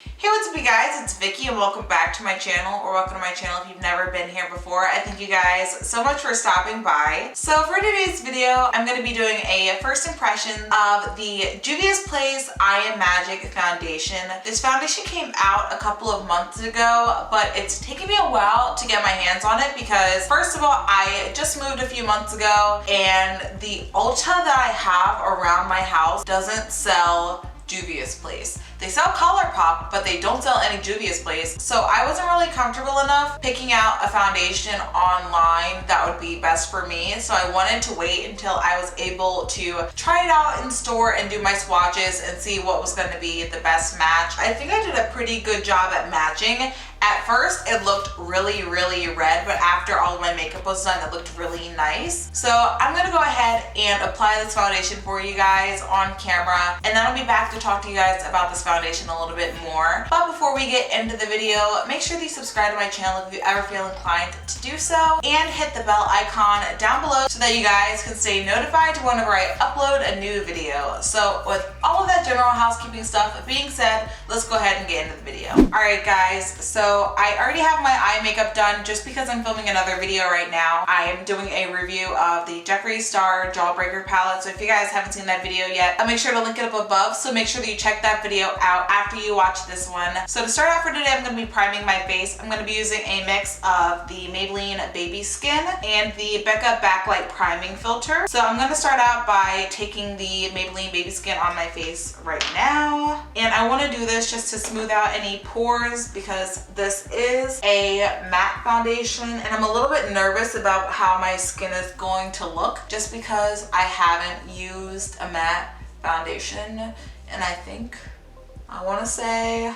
Hey, what's up you guys? It's Vicky and welcome back to my channel, or welcome to my channel if you've never been here before. I thank you guys so much for stopping by. So for today's video, I'm going to be doing a first impression of the Juvia's Place I Am Magic foundation. This foundation came out a couple of months ago, but it's taken me a while to get my hands on it because first of all, I just moved a few months ago and the Ulta that I have around my house doesn't sell Juvia's Place. They sell ColourPop, but they don't sell any Juvia's Place. So I wasn't really comfortable enough picking out a foundation online that would be best for me. So I wanted to wait until I was able to try it out in store and do my swatches and see what was going to be the best match. I think I did a pretty good job at matching. At first, it looked really red, but after all of my makeup was done, it looked really nice. So I'm gonna go ahead and apply this foundation for you guys on camera, and then I'll be back to talk to you guys about this foundation a little bit more. But before we get into the video, make sure that you subscribe to my channel if you ever feel inclined to do so, and hit the bell icon down below so that you guys can stay notified to whenever I upload a new video. So with all of that general housekeeping stuff being said, let's go ahead and get into the video. Alright guys, so I already have my eye makeup done just because I'm filming another video right now. I am doing a review of the Jeffree Star Jawbreaker palette. So if you guys haven't seen that video yet, I'll make sure to link it up above. So make sure that you check that video out after you watch this one. So to start out for today, I'm going to be priming my face. I'm going to be using a mix of the Maybelline Baby Skin and the Becca Backlight Priming Filter. So I'm going to start out by taking the Maybelline Baby Skin on my face right now. And I want to do this just to smooth out any pores because this is a matte foundation and I'm a little bit nervous about how my skin is going to look just because I haven't used a matte foundation and I want to say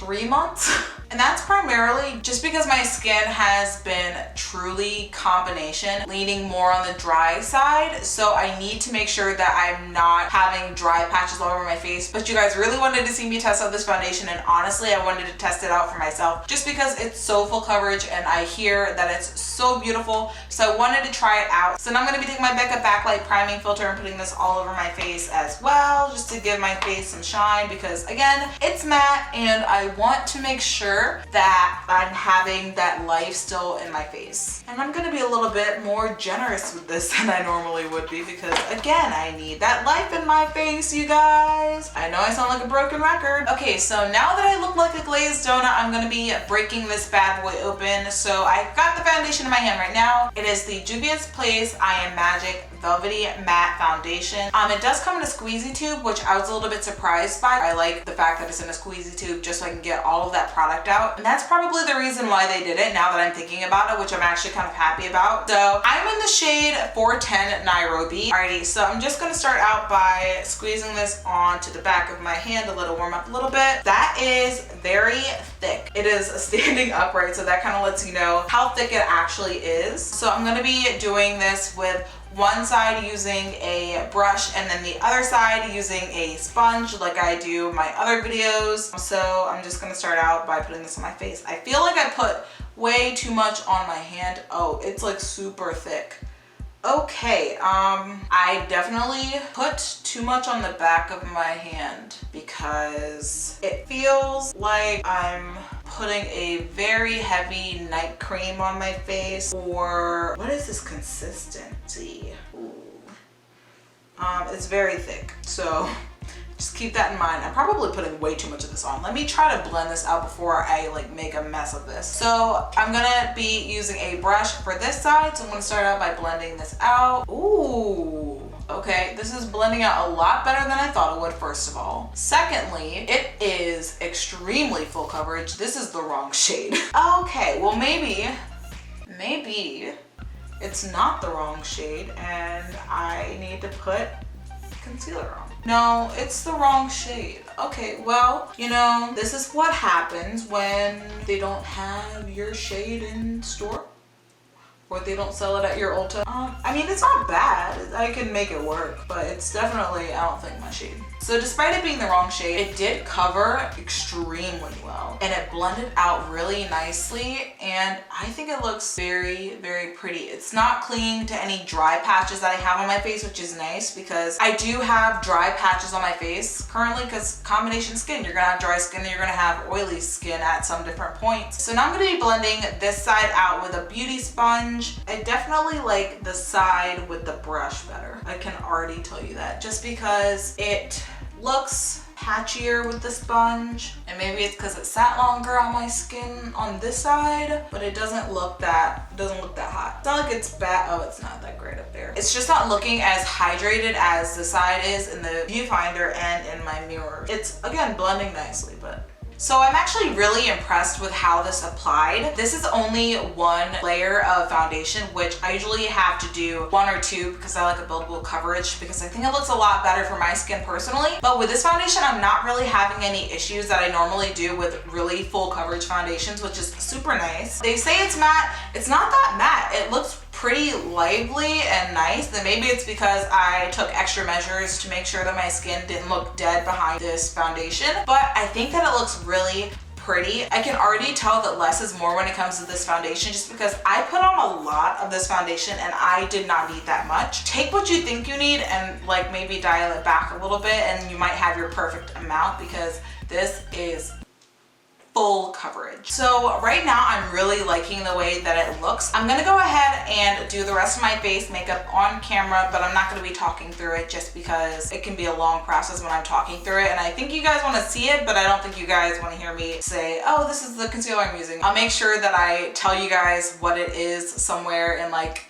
3 months. And that's primarily just because my skin has been truly combination, leaning more on the dry side. So I need to make sure that I'm not having dry patches all over my face. But you guys really wanted to see me test out this foundation, and honestly, I wanted to test it out for myself just because it's so full coverage and I hear that it's so beautiful. So I wanted to try it out. So now I'm going to be taking my Becca Backlight Priming Filter and putting this all over my face as well, just to give my face some shine because again, it's matte and I want to make sure that I'm having that life still in my face. And I'm gonna be a little bit more generous with this than I normally would be because again, I need that life in my face, you guys. I know I sound like a broken record. Okay, so now that I look like a glazed donut, I'm gonna be breaking this bad boy open. So I've got the foundation in my hand right now. It is the Juvia's Place I Am Magic Velvety Matte Foundation. It does come in a squeezy tube, which I was a little bit surprised by. I like the fact that it's in a squeezy tube just so I can get all of that product out. And that's probably the reason why they did it now that I'm thinking about it, which I'm actually kind of happy about. So I'm in the shade 410 Nairobi. Alrighty, so I'm just gonna start out by squeezing this onto the back of my hand to let it warm up a little bit. That is very thick. It is standing upright, so that kind of lets you know how thick it actually is. So I'm gonna be doing this with one side using a brush and then the other side using a sponge like I do my other videos. So I'm just gonna start out by putting this on my face. I feel like I put way too much on my hand. Oh, it's like super thick. Okay, I definitely put too much on the back of my hand because it feels like I'm putting a very heavy night cream on my face. Or what is this consistency? Ooh. It's very thick, so just keep that in mind. I'm probably putting way too much of this on. Let me try to blend this out before I like make a mess of this. So I'm gonna be using a brush for this side. So I'm gonna start out by blending this out. Ooh, okay. This is blending out a lot better than I thought it would, first of all. Secondly, it is extremely full coverage. This is the wrong shade. Okay, well maybe it's not the wrong shade and I need to put concealer on. No, it's the wrong shade. Okay, well, you know, this is what happens when they don't have your shade in store or they don't sell it at your Ulta. I mean, it's not bad. I can make it work, but it's definitely, I don't think, my shade. So despite it being the wrong shade, it did cover extremely well and it blended out really nicely, and I think it looks very, very pretty. It's not clinging to any dry patches that I have on my face, which is nice because I do have dry patches on my face currently because combination skin, you're gonna have dry skin and you're gonna have oily skin at some different points. So now I'm gonna be blending this side out with a beauty sponge. I definitely like the side with the brush better. I can already tell you that just because it looks patchier with the sponge, and maybe it's because it sat longer on my skin on this side, but it doesn't look that hot. It's not like it's bad. Oh, it's not that great up there. It's just not looking as hydrated as the side is in the viewfinder and in my mirror. It's again blending nicely, but so I'm actually really impressed with how this applied. This is only one layer of foundation, which I usually have to do one or two because I like a buildable coverage because I think it looks a lot better for my skin personally. But with this foundation, I'm not really having any issues that I normally do with really full coverage foundations, which is super nice. They say it's matte. It's not that matte. It looks pretty lively and nice. Then maybe it's because I took extra measures to make sure that my skin didn't look dead behind this foundation, but I think that it looks really pretty. I can already tell that less is more when it comes to this foundation just because I put on a lot of this foundation and I did not need that much. Take what you think you need and like maybe dial it back a little bit and you might have your perfect amount because this is full coverage. So right now I'm really liking the way that it looks. I'm gonna go ahead and do the rest of my face makeup on camera, but I'm not gonna be talking through it just because it can be a long process when I'm talking through it, and I think you guys wanna see it, but I don't think you guys wanna hear me say, oh, this is the concealer I'm using. I'll make sure that I tell you guys what it is somewhere in like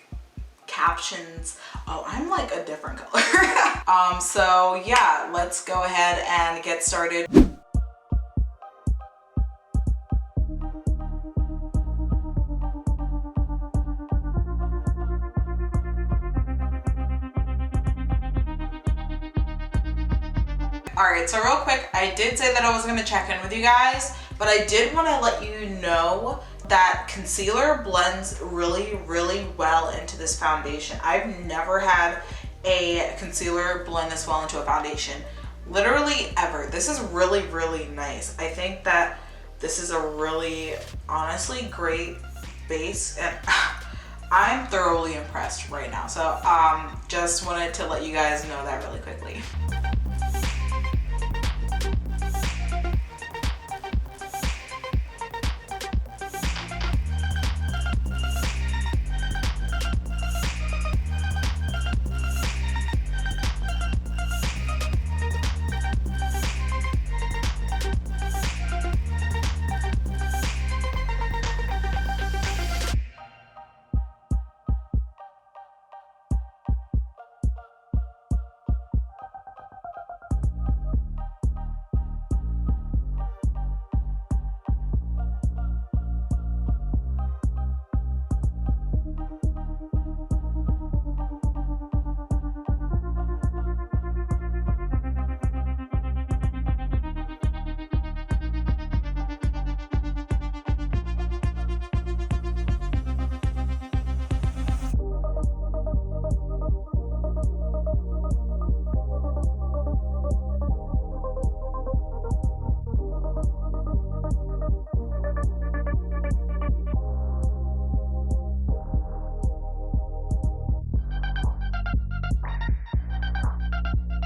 captions. Oh, I'm like a different color. So yeah, let's go ahead and get started. Alright, so real quick, I did say that I was gonna check in with you guys, but I did want to let you know that concealer blends really, really well into this foundation. I've never had a concealer blend this well into a foundation, literally ever. This is really, really nice. I think that this is a really, honestly, great base, and I'm thoroughly impressed right now. So just wanted to let you guys know that really quickly.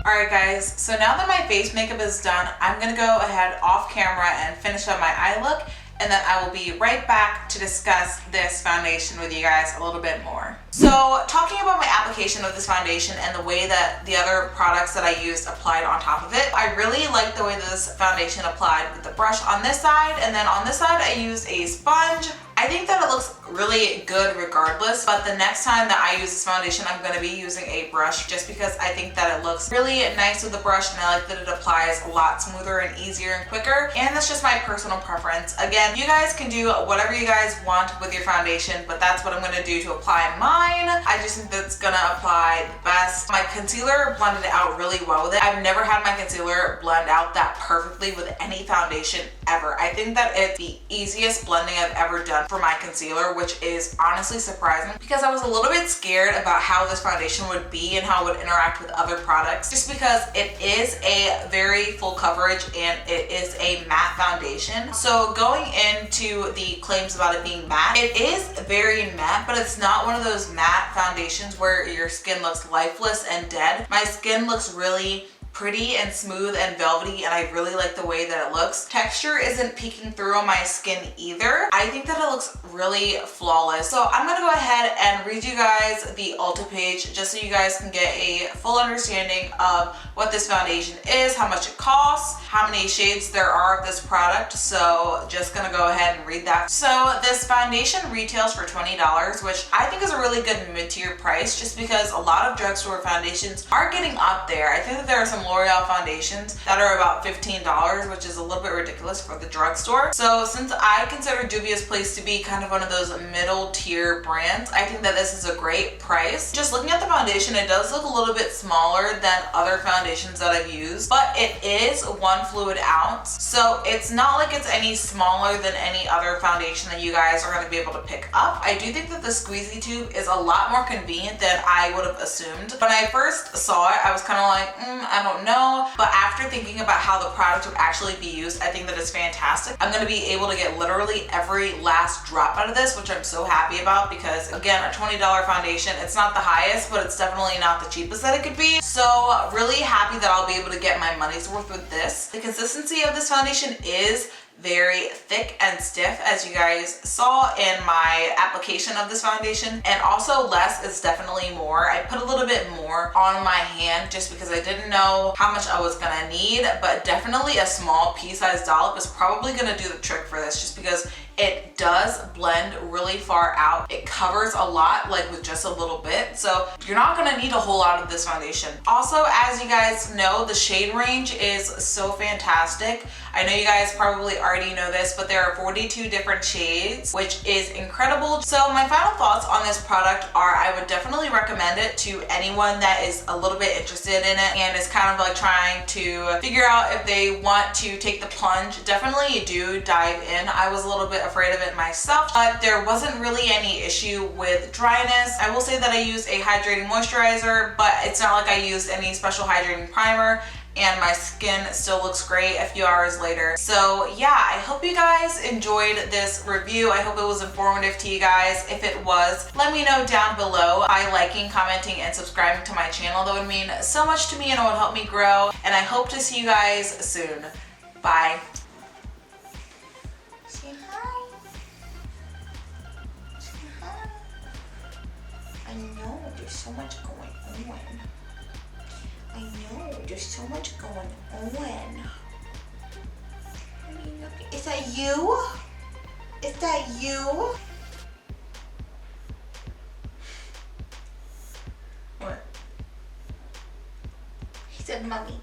Alright guys, so now that my face makeup is done, I'm gonna go ahead off camera and finish up my eye look, and then I will be right back to discuss this foundation with you guys a little bit more. So talking about my application of this foundation and the way that the other products that I used applied on top of it, I really like the way this foundation applied with the brush on this side, and then on this side I used a sponge. I think that it looks really good regardless, but the next time that I use this foundation, I'm going to be using a brush just because I think that it looks really nice with the brush, and I like that it applies a lot smoother and easier and quicker, and that's just my personal preference. Again, you guys can do whatever you guys want with your foundation, but that's what I'm going to do to apply mine. I just think that's going to apply the best. My concealer blended out really well with it. I've never had my concealer blend out that perfectly with any foundation ever. I think that it's the easiest blending I've ever done for my concealer which is honestly surprising because I was a little bit scared about how this foundation would be and how it would interact with other products, just because it is a very full coverage and it is a matte foundation. So going into the claims about it being matte, it is very matte, but it's not one of those matte foundations where your skin looks lifeless and dead. My skin looks really pretty and smooth and velvety, and I really like the way that it looks. Texture isn't peeking through on my skin either. I think that it looks really flawless. So I'm gonna go ahead and read you guys the Ulta page just so you guys can get a full understanding of what this foundation is, how much it costs, how many shades there are of this product. So just gonna go ahead and read that. So this foundation retails for $20, which I think is a really good mid-tier price, just because a lot of drugstore foundations are getting up there. I think that there are some L'Oreal foundations that are about $15, which is a little bit ridiculous for the drugstore. So since I consider Juvia's Place to be kind of one of those middle tier brands, I think that this is a great price. Just looking at the foundation, it does look a little bit smaller than other foundations that I've used, but it is 1 fluid ounce. So it's not like it's any smaller than any other foundation that you guys are going to be able to pick up. I do think that the squeezy tube is a lot more convenient than I would have assumed. When I first saw it, I was kind of like, I don't know, but after thinking about how the product would actually be used, I think that it's fantastic. I'm going to be able to get literally every last drop out of this, which I'm so happy about, because again, a $20 foundation, it's not the highest, but it's definitely not the cheapest that it could be. So really happy that I'll be able to get my money's worth with this. The consistency of this foundation is very thick and stiff, as you guys saw in my application of this foundation, and also less is definitely more. I put a little bit more on my hand just because I didn't know how much I was gonna need, but definitely a small pea-sized dollop is probably gonna do the trick for this, just because it does blend really far out. It covers a lot, like with just a little bit. So you're not gonna need a whole lot of this foundation. Also, as you guys know, the shade range is so fantastic. I know you guys probably already know this, but there are 42 different shades, which is incredible. So my final thoughts on this product are, I would definitely recommend it to anyone that is a little bit interested in it and is kind of like trying to figure out if they want to take the plunge. Definitely do dive in. I was a little bit afraid of it myself, but there wasn't really any issue with dryness. I will say that I used a hydrating moisturizer, but it's not like I used any special hydrating primer, and my skin still looks great a few hours later. So yeah, I hope you guys enjoyed this review. I hope it was informative to you guys. If it was, let me know down below by liking, commenting, and subscribing to my channel. That would mean so much to me and it would help me grow. And I hope to see you guys soon. Bye. Say hi. Say hi. I know there's so much going on. I know, there's so much going on. Is that you? Is that you? What? He said, Mommy.